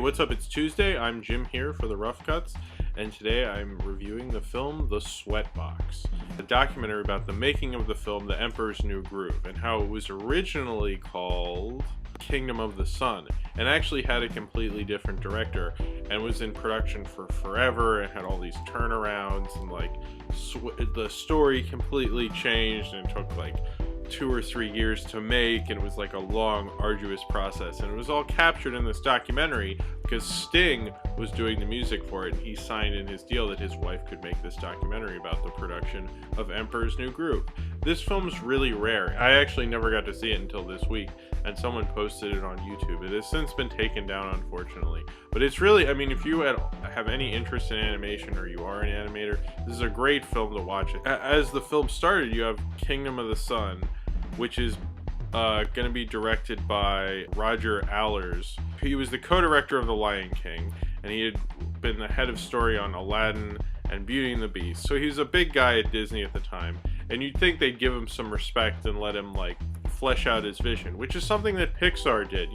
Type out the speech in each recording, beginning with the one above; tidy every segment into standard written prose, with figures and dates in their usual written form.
what's up? It's Tuesday. I'm Jim here for TheRoughCuts, and today I'm reviewing the film The Sweatbox, a documentary about the making of the film The Emperor's New Groove, and how it was originally called Kingdom of the Sun, and actually had a completely different director, and was in production for forever, and had all these turnarounds, and the story completely changed, and it took 2 or 3 years to make, and it was a long, arduous process. And it was all captured in this documentary because Sting was doing the music for it, and he signed in his deal that his wife could make this documentary about the production of Emperor's New Groove. This film's really rare. I actually never got to see it until this week, and someone posted it on YouTube. It has since been taken down, unfortunately. But it's really, if you have any interest in animation, or you are an animator, this is a great film to watch. As the film started, you have Kingdom of the Sun, which is going to be directed by Roger Allers. He was the co-director of The Lion King, and he had been the head of story on Aladdin and Beauty and the Beast. So he was a big guy at Disney at the time, and you'd think they'd give him some respect and let him flesh out his vision, which is something that Pixar did,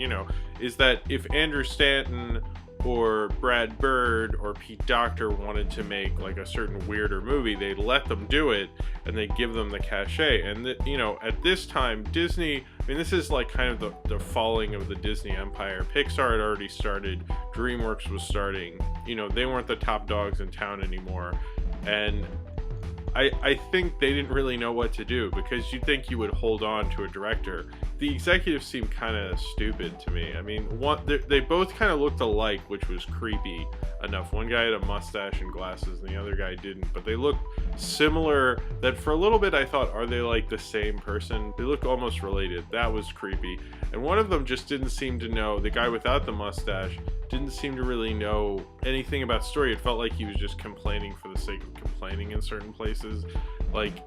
is that if Andrew Stanton or Brad Bird or Pete Docter wanted to make a certain weirder movie, they'd let them do it, and they'd give them the cachet. And at this time, Disney, this is kind of the falling of the Disney empire. Pixar had already started, DreamWorks was starting, they weren't the top dogs in town anymore, and I think they didn't really know what to do, because you'd think you would hold on to a director. The executives seemed kind of stupid to me. They both kind of looked alike, which was creepy enough. One guy had a mustache and glasses, and the other guy didn't, but they looked similar that for a little bit I thought, are they the same person? They look almost related. That was creepy. And one of them just didn't seem to know, the guy without the mustache didn't seem to really know anything about story. It felt like he was just complaining for the sake of complaining in certain places.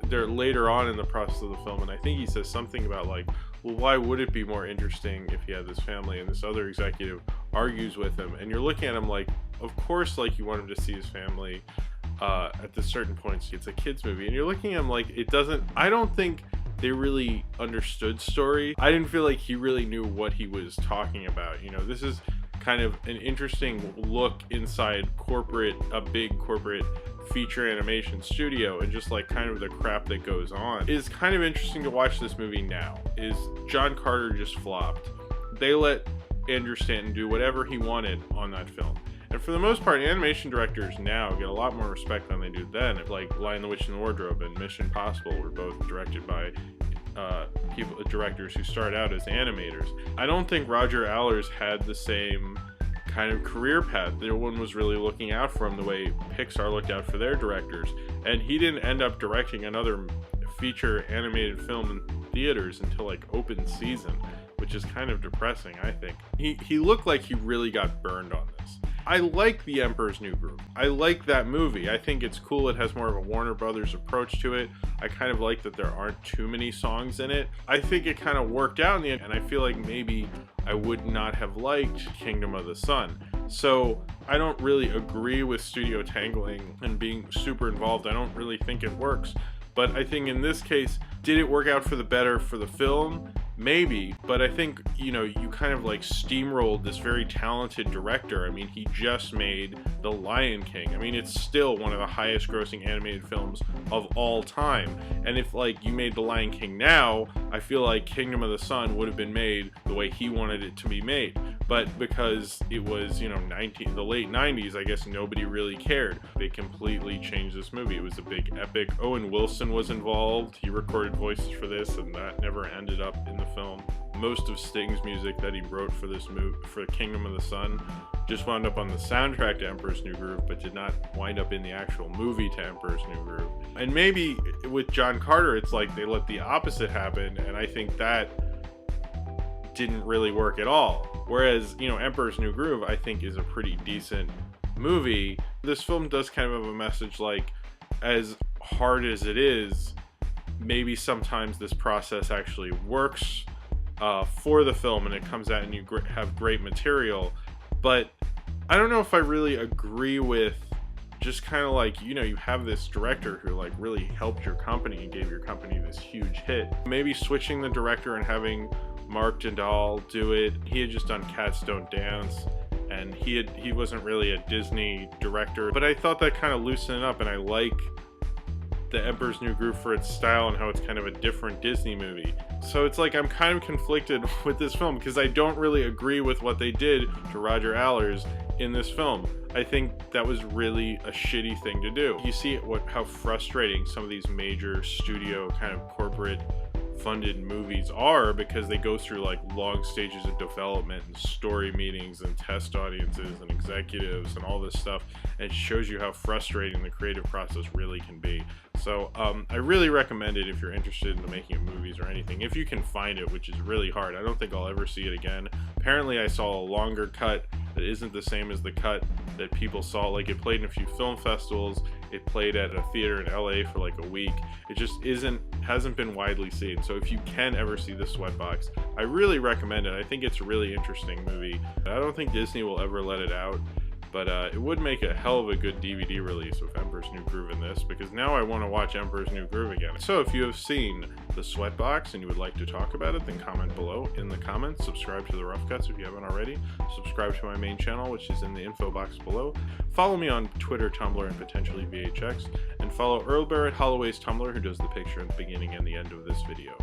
They're later on in the process of the film, and I think he says something about well, why would it be more interesting if he had this family? And this other executive argues with him, and you're looking at him of course, you want him to see his family at the certain points. It's a kids movie, and you're looking at him it doesn't, I don't think they really understood story. I didn't feel like he really knew what he was talking about. This is kind of an interesting look inside a big corporate feature animation studio, and just kind of the crap that goes on. It's kind of interesting to watch this movie now. Is John Carter just flopped. They let Andrew Stanton do whatever he wanted on that film. And for the most part, animation directors now get a lot more respect than they do then. Lion, the Witch, and the Wardrobe and Mission Impossible were both directed by directors who start out as animators. I don't think Roger Allers had the same kind of career path. No one was really looking out for him the way Pixar looked out for their directors, and he didn't end up directing another feature animated film in theaters until open season, which is kind of depressing. I think he looked like he really got burned on this. I like The Emperor's New Groove. I like that movie. I think it's cool. It has more of a Warner Brothers approach to it. I kind of like that there aren't too many songs in it. I think it kind of worked out in the end, and I feel like maybe I would not have liked Kingdom of the Sun. So I don't really agree with studio tangling and being super involved. I don't really think it works. But I think in this case, did it work out for the better for the film? Maybe, but I think, you kind of steamrolled this very talented director. He just made The Lion King. It's still one of the highest grossing animated films of all time. And if you made The Lion King now, I feel like Kingdom of the Sun would have been made the way he wanted it to be made. But because it was, the late 90s, I guess nobody really cared. They completely changed this movie. It was a big epic. Owen Wilson was involved. He recorded voices for this, and that never ended up in the film. Most of Sting's music that he wrote for this movie, for Kingdom of the Sun, just wound up on the soundtrack to Emperor's New Groove, but did not wind up in the actual movie to Emperor's New Groove. And maybe with John Carter, it's they let the opposite happen, and I think that didn't really work at all. Whereas, Emperor's New Groove, I think, is a pretty decent movie. This film does kind of have a message as hard as it is, maybe sometimes this process actually works for the film, and it comes out and you have great material. But I don't know if I really agree with just kind of you have this director who really helped your company and gave your company this huge hit. Maybe switching the director and having Mark Jindal do it. He had just done Cats Don't Dance, and he wasn't really a Disney director, but I thought that kind of loosened it up, and I like The Emperor's New Groove for its style and how it's kind of a different Disney movie. So it's like I'm kind of conflicted with this film because I don't really agree with what they did to Roger Allers in this film. I think that was really a shitty thing to do. You see how frustrating some of these major studio kind of corporate funded movies are, because they go through like long stages of development and story meetings and test audiences and executives and all this stuff, and it shows you how frustrating the creative process really can be. So I really recommend it if you're interested in the making of movies or anything, if you can find it, which is really hard. I don't think I'll ever see it again. Apparently I saw a longer cut that isn't the same as the cut that people saw. Like, it played in a few film festivals, it played at a theater in LA for like a week. It just hasn't been widely seen. So if you can ever see the Sweatbox, I really recommend it. I think it's a really interesting movie. I don't think Disney will ever let it out, but it would make a hell of a good DVD release with Emperor's New Groove in this, because now I want to watch Emperor's New Groove again. So if you have seen the Sweatbox and you would like to talk about it, then comment below in the comments. Subscribe to The Rough Cuts if you haven't already. Subscribe to my main channel, which is in the info box below. Follow me on Twitter, Tumblr, and potentially VHX. And follow Earl Barrett Holloway's Tumblr, who does the picture at the beginning and the end of this video.